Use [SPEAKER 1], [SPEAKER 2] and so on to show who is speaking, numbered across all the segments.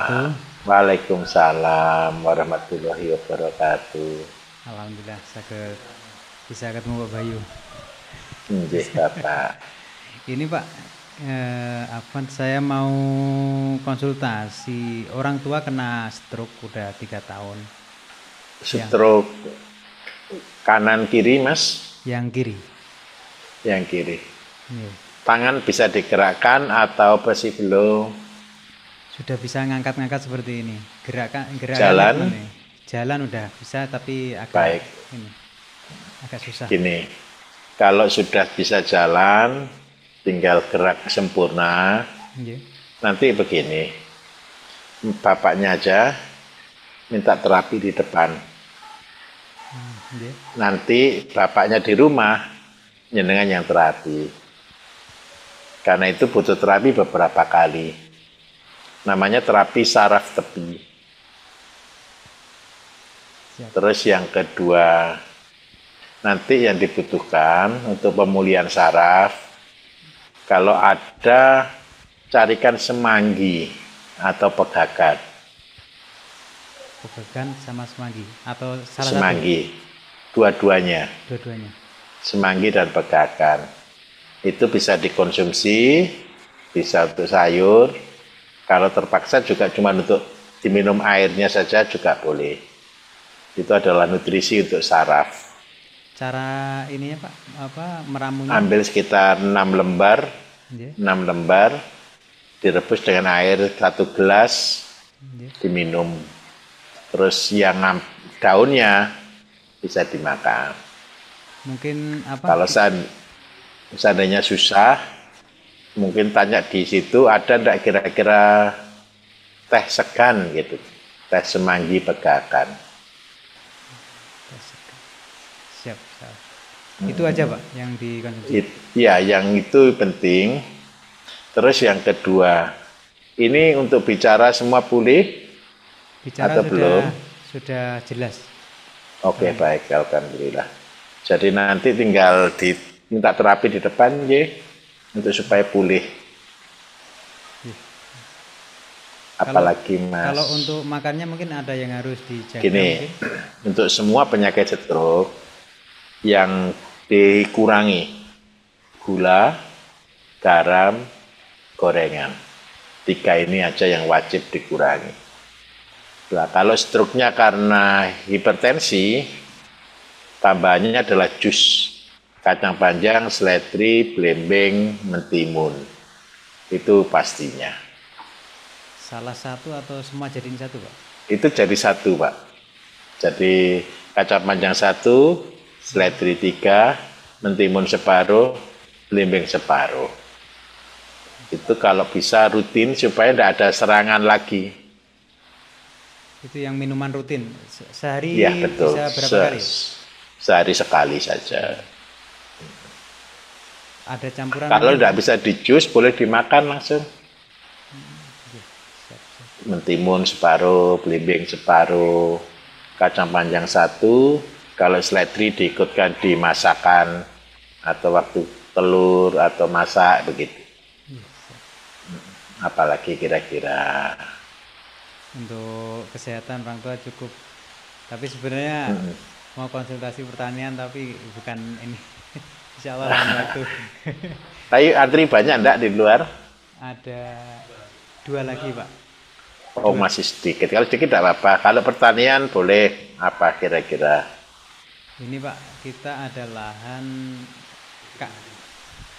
[SPEAKER 1] wabarakatuh.
[SPEAKER 2] Waalaikumsalam warahmatullahi wabarakatuh.
[SPEAKER 1] Alhamdulillah saged bisa ketemu Pak Bayu.
[SPEAKER 2] Nggih, Bapak.
[SPEAKER 1] Ini Pak, saya mau konsultasi. Orang tua kena stroke udah 3 tahun.
[SPEAKER 2] Stroke kanan kiri, Mas?
[SPEAKER 1] Yang kiri.
[SPEAKER 2] Yang kiri.
[SPEAKER 1] Iya.
[SPEAKER 2] Tangan bisa digerakkan atau masih belum?
[SPEAKER 1] Sudah bisa ngangkat-ngangkat seperti ini. Gerakan
[SPEAKER 2] Jalan?
[SPEAKER 1] ini. Jalan udah bisa tapi
[SPEAKER 2] Baik.
[SPEAKER 1] agak susah.
[SPEAKER 2] Gini, kalau sudah bisa jalan, tinggal gerak sempurna.
[SPEAKER 1] Iya.
[SPEAKER 2] Nanti begini, bapaknya aja minta terapi di depan.
[SPEAKER 1] Iya.
[SPEAKER 2] Nanti bapaknya di rumah, jenengan yang terapi. Karena itu butuh terapi beberapa kali. Namanya terapi saraf tepi.
[SPEAKER 1] Siap.
[SPEAKER 2] Terus yang kedua, nanti yang dibutuhkan untuk pemulihan saraf, kalau ada carikan semanggi atau pegagan.
[SPEAKER 1] Pegagan sama semanggi atau salah
[SPEAKER 2] Semanggi, dua-duanya.
[SPEAKER 1] satu? Dua-duanya.
[SPEAKER 2] Semanggi dan pegagan. Itu bisa dikonsumsi, bisa untuk sayur. Kalau terpaksa juga cuma untuk diminum airnya saja juga boleh. Itu adalah nutrisi untuk saraf.
[SPEAKER 1] Cara ininya Pak, meramunya?
[SPEAKER 2] Ambil sekitar 6 lembar,
[SPEAKER 1] Iya.
[SPEAKER 2] 6 lembar, direbus dengan air 1 gelas,
[SPEAKER 1] Iya.
[SPEAKER 2] diminum. Terus yang daunnya bisa dimakan.
[SPEAKER 1] Mungkin
[SPEAKER 2] Kalau seandainya susah, mungkin tanya di situ ada enggak kira-kira teh segan gitu, teh semanggi pegagan.
[SPEAKER 1] Siap. Itu aja Pak yang dikonsumsi.
[SPEAKER 2] Ya, yang itu penting. Terus yang kedua, ini untuk bicara semua pulih
[SPEAKER 1] Bicara
[SPEAKER 2] atau belum?
[SPEAKER 1] sudah jelas.
[SPEAKER 2] Oke, baik, alhamdulillah. Jadi nanti tinggal diminta terapi di depan ya, untuk supaya pulih. Apalagi Mas.
[SPEAKER 1] Kalau untuk makannya mungkin ada yang harus dijaga.
[SPEAKER 2] Gini,
[SPEAKER 1] mungkin.
[SPEAKER 2] untuk semua penyakit stroke yang dikurangi gula, garam, gorengan. 3 ini aja yang wajib dikurangi. Nah, kalau stroke-nya karena hipertensi, tambahannya adalah jus kacang panjang, seledri, belimbing, mentimun. Itu pastinya.
[SPEAKER 1] Salah satu atau semua jadiin satu Pak?
[SPEAKER 2] Itu jadi satu Pak. Jadi kacang panjang 1, seledri 3, mentimun separuh, belimbing separuh. Itu kalau bisa rutin supaya tidak ada serangan lagi.
[SPEAKER 1] Itu yang minuman rutin. Sehari
[SPEAKER 2] Ya, betul.
[SPEAKER 1] bisa berapa kali?
[SPEAKER 2] Sehari sekali saja.
[SPEAKER 1] Ada campuran.
[SPEAKER 2] Kalau tidak bisa di jus, boleh dimakan langsung. Mentimun separuh, belimbing separuh, kacang panjang 1. Kalau seledri diikutkan di masakan atau waktu telur atau masak begitu. Apalagi kira-kira.
[SPEAKER 1] Untuk kesehatan orang tua cukup. Tapi sebenarnya mau konsultasi pertanian tapi bukan ini. Insya Allah lain waktu.
[SPEAKER 2] Tapi antri banyak enggak di luar?
[SPEAKER 1] Ada 2 lagi Pak.
[SPEAKER 2] Oh, masih sedikit. Kalau sedikit tidak apa-apa. Kalau pertanian boleh apa kira-kira?
[SPEAKER 1] Ini Pak, kita ada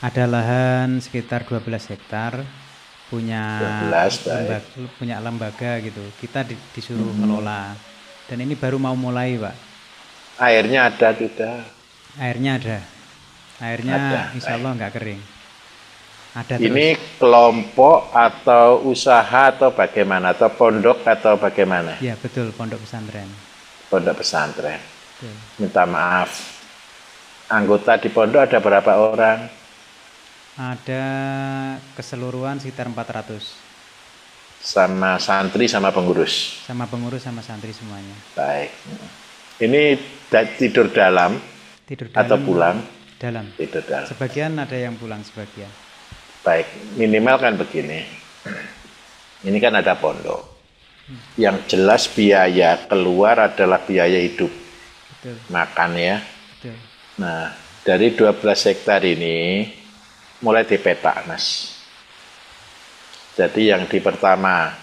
[SPEAKER 1] lahan sekitar 12 hektar, punya
[SPEAKER 2] 12,
[SPEAKER 1] punya lembaga gitu. Kita disuruh ngelola. Dan ini baru mau mulai Pak.
[SPEAKER 2] Airnya ada tidak?
[SPEAKER 1] Airnya ada. Insya Allah nggak kering. Ada
[SPEAKER 2] Ini
[SPEAKER 1] terus.
[SPEAKER 2] kelompok atau usaha atau bagaimana? Atau pondok atau bagaimana?
[SPEAKER 1] Ya betul, pondok pesantren.
[SPEAKER 2] Pondok pesantren.
[SPEAKER 1] Betul.
[SPEAKER 2] Minta maaf. Anggota di pondok ada berapa orang?
[SPEAKER 1] Ada keseluruhan sekitar 400.
[SPEAKER 2] Sama santri sama pengurus?
[SPEAKER 1] Sama pengurus sama santri semuanya.
[SPEAKER 2] Baik. Ini tidur dalam?
[SPEAKER 1] Tidur dalam
[SPEAKER 2] atau pulang?
[SPEAKER 1] Dalam.
[SPEAKER 2] Tidur dalam.
[SPEAKER 1] Sebagian ada yang pulang, sebagian.
[SPEAKER 2] Baik, minimal kan begini. Ini kan ada pondok. Yang jelas biaya keluar adalah biaya hidup,
[SPEAKER 1] Betul.
[SPEAKER 2] makan ya.
[SPEAKER 1] Betul.
[SPEAKER 2] Nah, dari 12 hektar ini mulai dipetak, Mas. Jadi yang di pertama,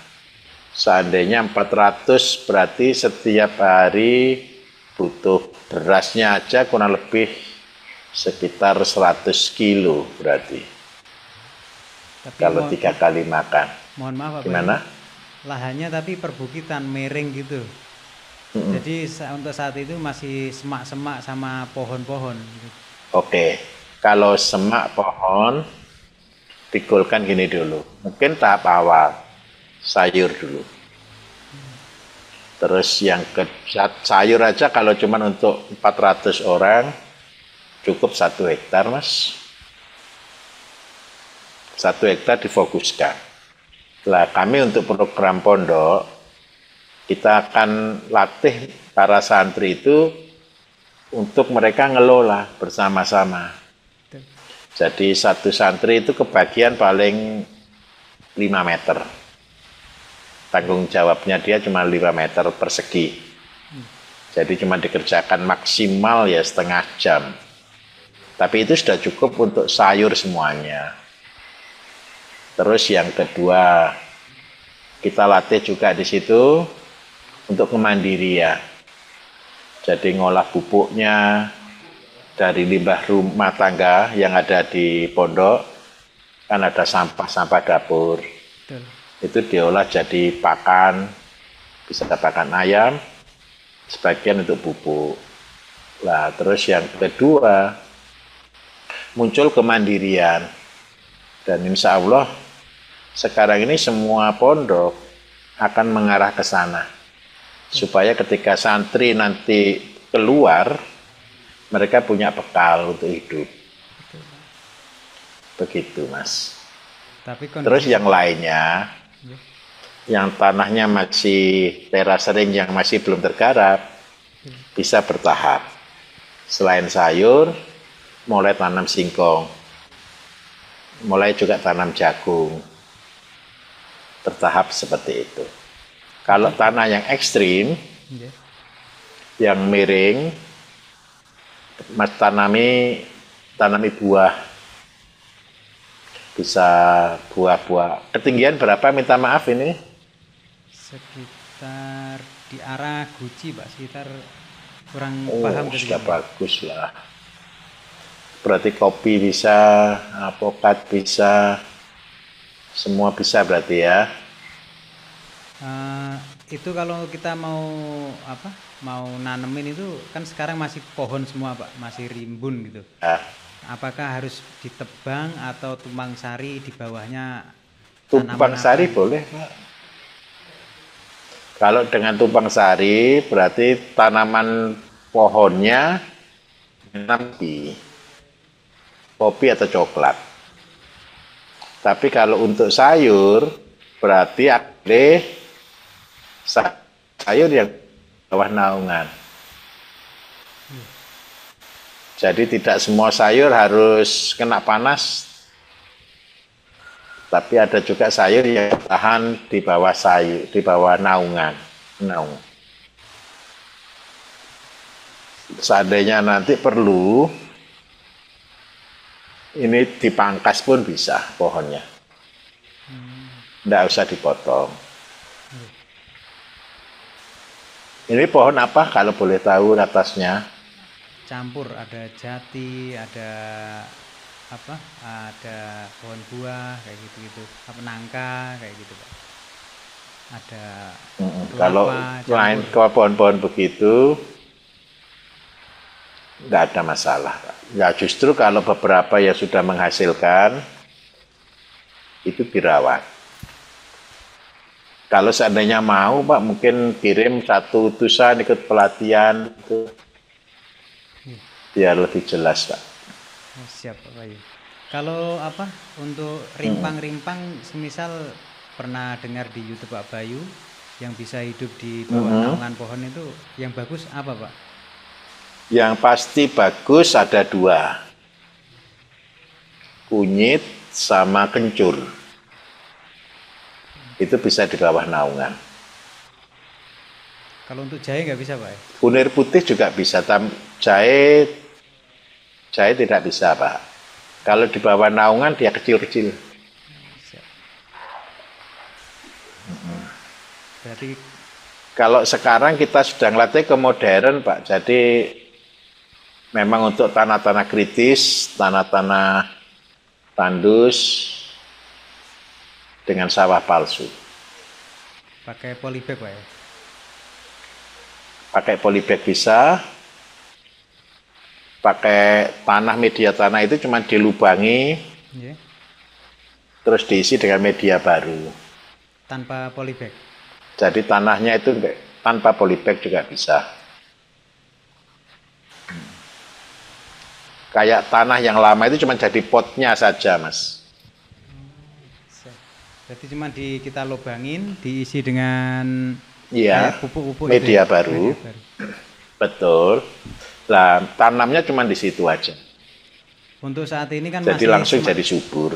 [SPEAKER 2] seandainya 400 berarti setiap hari butuh berasnya aja kurang lebih sekitar 100 kilo berarti.
[SPEAKER 1] Tapi
[SPEAKER 2] Kalau 3 kali makan.
[SPEAKER 1] mohon maaf Pak
[SPEAKER 2] Gimana?
[SPEAKER 1] Bayu, lahannya tapi perbukitan miring gitu. Jadi untuk saat itu masih semak-semak sama pohon-pohon gitu.
[SPEAKER 2] Oke, kalau semak pohon digolkan gini dulu. Mungkin tahap awal sayur dulu. Terus yang ke sayur aja kalau cuma untuk 400 orang cukup 1 hektar, Mas. 1 hektar difokuskan. Lah kami untuk program pondok kita akan latih para santri itu untuk mereka ngelola bersama-sama.
[SPEAKER 1] Betul.
[SPEAKER 2] Jadi satu santri itu kebagian paling 5 meter. Tanggung jawabnya dia cuma 5 meter persegi. Jadi cuma dikerjakan maksimal ya setengah jam. Tapi itu sudah cukup untuk sayur semuanya. Terus yang kedua, kita latih juga di situ untuk kemandirian. Jadi ngolah pupuknya dari limbah rumah tangga yang ada di pondok, kan ada sampah-sampah dapur.
[SPEAKER 1] Betul.
[SPEAKER 2] Itu diolah jadi pakan, bisa pakan ayam, sebagian untuk pupuk. Nah, terus yang kedua, muncul kemandirian. Dan insya Allah, sekarang ini semua pondok akan mengarah ke sana. Supaya ketika santri nanti keluar, mereka punya bekal untuk hidup. Begitu, Mas.
[SPEAKER 1] Tapi
[SPEAKER 2] Terus yang lainnya, yang tanahnya masih terasering yang masih belum tergarap, bisa bertahap. Selain sayur, mulai tanam singkong, mulai juga tanam jagung. Bertahap seperti itu. Kalau tanah yang ekstrim, yang miring, Mas tanami buah. Bisa buah-buah. Ketinggian berapa minta maaf ini?
[SPEAKER 1] sekitar di arah Guci Pak, sekitar kurang
[SPEAKER 2] Oh,
[SPEAKER 1] paham
[SPEAKER 2] sudah
[SPEAKER 1] ketinggian.
[SPEAKER 2] bagus lah. Berarti kopi bisa, alpukat bisa, semua bisa berarti ya.
[SPEAKER 1] Itu kalau kita mau mau nanemin itu kan sekarang masih pohon semua Pak, masih rimbun gitu.
[SPEAKER 2] Nah,
[SPEAKER 1] Apakah harus ditebang atau tumpang sari di bawahnya
[SPEAKER 2] tumpang
[SPEAKER 1] tanaman
[SPEAKER 2] sari
[SPEAKER 1] apa?
[SPEAKER 2] boleh, Pak. Kalau dengan tumpang sari berarti tanaman pohonnya nanti kopi atau coklat. Tapi kalau untuk sayur berarti ada sayur yang bawah naungan. Jadi tidak semua sayur harus kena panas, tapi ada juga sayur yang tahan di bawah sayur, di bawah naungan. Seandainya nanti perlu, ini dipangkas pun bisa pohonnya. Tidak usah dipotong. Ini pohon apa kalau boleh tahu atasnya?
[SPEAKER 1] Campur, ada jati, ada ada pohon buah kayak gitu-gitu, nangka kayak gitu Pak. Ada
[SPEAKER 2] Kalau
[SPEAKER 1] kelapa
[SPEAKER 2] lain
[SPEAKER 1] campur.
[SPEAKER 2] ke pohon-pohon begitu nggak ada masalah, Pak. Ya justru kalau beberapa yang sudah menghasilkan itu dirawat. Kalau seandainya mau, Pak, mungkin kirim satu utusan ikut pelatihan itu biar lebih jelas, Pak.
[SPEAKER 1] Oh, siap Pak Bayu. Kalau untuk rimpang-rimpang, semisal pernah dengar di YouTube Pak Bayu yang bisa hidup di bawah naungan pohon itu, yang bagus apa Pak?
[SPEAKER 2] Yang pasti bagus ada 2, kunyit sama kencur. Itu bisa di bawah naungan.
[SPEAKER 1] Kalau untuk jahe nggak bisa Pak ya?
[SPEAKER 2] Kunir putih juga bisa, jahe tidak bisa Pak. Kalau di bawah naungan dia kecil-kecil.
[SPEAKER 1] Siap. Berarti
[SPEAKER 2] Kalau sekarang kita sudah ngelatih ke modern Pak, jadi memang untuk tanah-tanah kritis, tanah-tanah tandus dengan sawah palsu.
[SPEAKER 1] pakai polybag Pak ya?
[SPEAKER 2] Pakai polybag bisa, pakai tanah, media tanah itu cuma dilubangi,
[SPEAKER 1] Yeah.
[SPEAKER 2] terus diisi dengan media baru.
[SPEAKER 1] Tanpa polybag.
[SPEAKER 2] Jadi tanahnya itu tanpa polybag juga bisa. Kayak tanah yang lama itu cuma jadi potnya saja, Mas.
[SPEAKER 1] Siap. Berarti cuma kita lubangin, diisi dengan
[SPEAKER 2] Iya,
[SPEAKER 1] kayak pupuk-pupuk
[SPEAKER 2] media
[SPEAKER 1] itu ya?
[SPEAKER 2] baru.
[SPEAKER 1] Media baru.
[SPEAKER 2] Betul. Nah, tanamnya cuma di situ aja.
[SPEAKER 1] Untuk saat ini kan
[SPEAKER 2] Jadi
[SPEAKER 1] masih
[SPEAKER 2] langsung
[SPEAKER 1] semak.
[SPEAKER 2] jadi subur.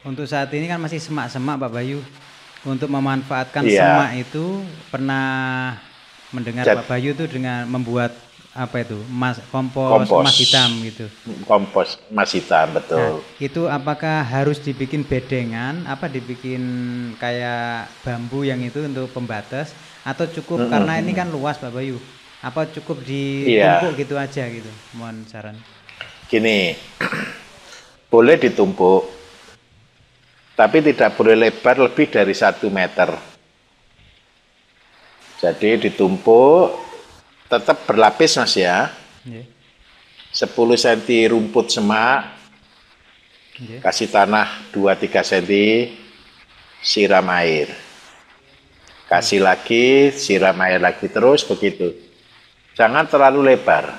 [SPEAKER 1] Untuk saat ini kan masih semak-semak Pak Bayu. Untuk memanfaatkan
[SPEAKER 2] Iya.
[SPEAKER 1] semak itu pernah mendengar
[SPEAKER 2] Jad-
[SPEAKER 1] Pak Bayu itu dengan membuat apa itu? Kompos emas hitam gitu.
[SPEAKER 2] Kompos emas hitam, betul.
[SPEAKER 1] Nah, itu apakah harus dibikin bedengan, apa dibikin kayak bambu yang itu untuk pembatas, atau cukup karena ini kan luas Pak Bayu, apa cukup ditumpuk gitu aja gitu? Mohon saran.
[SPEAKER 2] Gini, boleh ditumpuk, tapi tidak boleh lebar lebih dari 1 meter. Jadi ditumpuk, tetap berlapis Mas ya.
[SPEAKER 1] Nggih.
[SPEAKER 2] 10 cm rumput semak,
[SPEAKER 1] Nggih.
[SPEAKER 2] kasih tanah 2-3 cm, siram air. Kasih lagi, siram air lagi, terus begitu. Jangan terlalu lebar.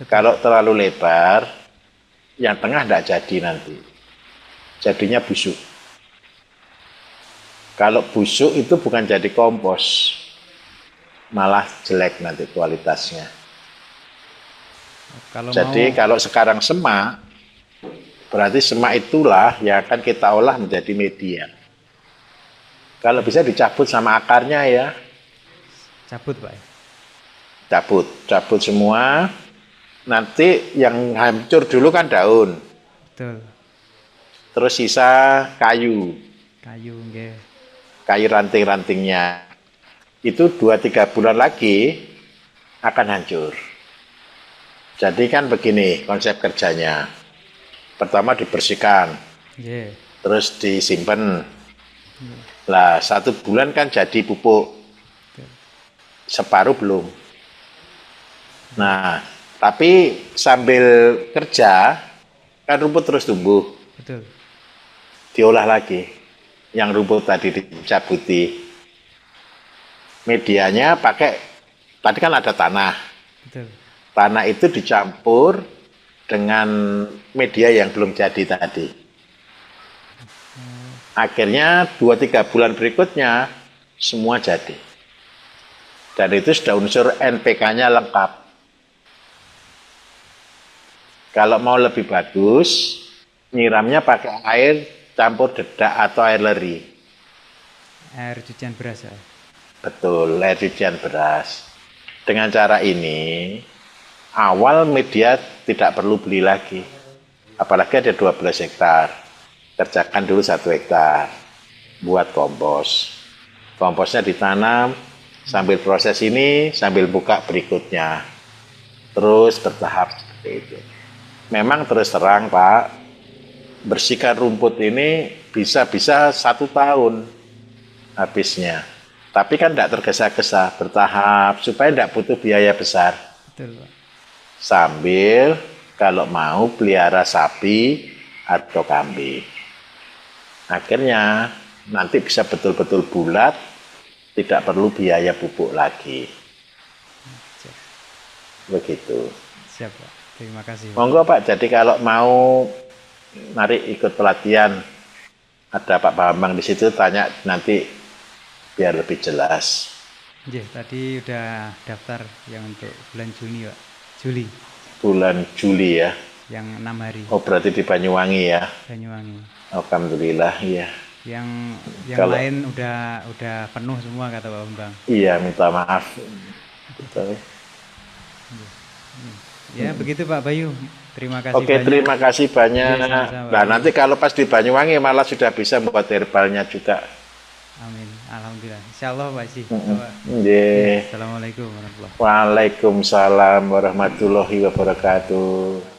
[SPEAKER 2] Kalau terlalu lebar, yang tengah tidak jadi nanti. Jadinya busuk. Kalau busuk itu bukan jadi kompos, malah jelek nanti kualitasnya.
[SPEAKER 1] Kalau
[SPEAKER 2] Jadi kalau sekarang semak, berarti semak itulah yang akan kita olah menjadi media. Kalau bisa dicabut sama akarnya ya,
[SPEAKER 1] cabut Pak.
[SPEAKER 2] cabut semua. Nanti yang hancur dulu kan daun,
[SPEAKER 1] Betul.
[SPEAKER 2] terus sisa kayu
[SPEAKER 1] Nggih.
[SPEAKER 2] ranting-rantingnya. Itu 2-3 bulan lagi akan hancur. Jadi kan begini konsep kerjanya. Pertama dibersihkan,
[SPEAKER 1] Nggih.
[SPEAKER 2] terus disimpan. Lah 1 bulan kan jadi pupuk. Separuh belum. Nah, tapi sambil kerja kan rumput terus tumbuh.
[SPEAKER 1] Betul.
[SPEAKER 2] Diolah lagi. Yang rumput tadi dicabuti. Medianya pakai, tadi kan ada tanah.
[SPEAKER 1] Betul.
[SPEAKER 2] Tanah itu dicampur dengan media yang belum jadi tadi. Akhirnya 2-3 bulan berikutnya semua jadi. Dan itu sudah unsur NPK-nya lengkap. Kalau mau lebih bagus, nyiramnya pakai air campur dedak atau air leri.
[SPEAKER 1] Air cucian beras ya.
[SPEAKER 2] Betul, air cucian beras. Dengan cara ini, awal media tidak perlu beli lagi. Apalagi ada 12 hektar. Kerjakan dulu 1 hektar. Buat kompos. Komposnya ditanam, sambil proses ini, sambil buka berikutnya. Terus bertahap seperti itu. Memang terus terang Pak, bersihkan rumput ini bisa-bisa 1 tahun habisnya. Tapi kan tidak tergesa-gesa, bertahap, supaya tidak butuh biaya besar.
[SPEAKER 1] Betul Pak.
[SPEAKER 2] Sambil kalau mau pelihara sapi atau kambing. Akhirnya nanti bisa betul-betul bulat, tidak perlu biaya pupuk lagi. Begitu.
[SPEAKER 1] Siap Pak. Terima kasih Pak.
[SPEAKER 2] Monggo Pak, jadi kalau mau mari ikut pelatihan, ada Pak Bambang di situ, tanya nanti biar lebih jelas.
[SPEAKER 1] Nggih, tadi udah daftar yang untuk bulan Juni Pak. Juli
[SPEAKER 2] Bulan Juli ya.
[SPEAKER 1] yang 6 hari
[SPEAKER 2] Oh berarti di Banyuwangi ya.
[SPEAKER 1] Banyuwangi.
[SPEAKER 2] Alhamdulillah ya.
[SPEAKER 1] Yang
[SPEAKER 2] Kalau-
[SPEAKER 1] lain udah penuh semua kata Pak Bambang.
[SPEAKER 2] Iya, minta maaf. Betul.
[SPEAKER 1] Ya, begitu Pak Bayu. Terima kasih
[SPEAKER 2] Oke,
[SPEAKER 1] banyak.
[SPEAKER 2] terima kasih banyak.
[SPEAKER 1] Iya, sama-sama,
[SPEAKER 2] Nah,
[SPEAKER 1] Pak.
[SPEAKER 2] nanti kalau pas di Banyuwangi malah sudah bisa membuat herbalnya juga.
[SPEAKER 1] Amin. Alhamdulillah. Insyaallah Pak Haji.
[SPEAKER 2] Nggih.
[SPEAKER 1] Assalamualaikum warahmatullahi wabarakatuh.
[SPEAKER 2] Waalaikumsalam warahmatullahi wabarakatuh.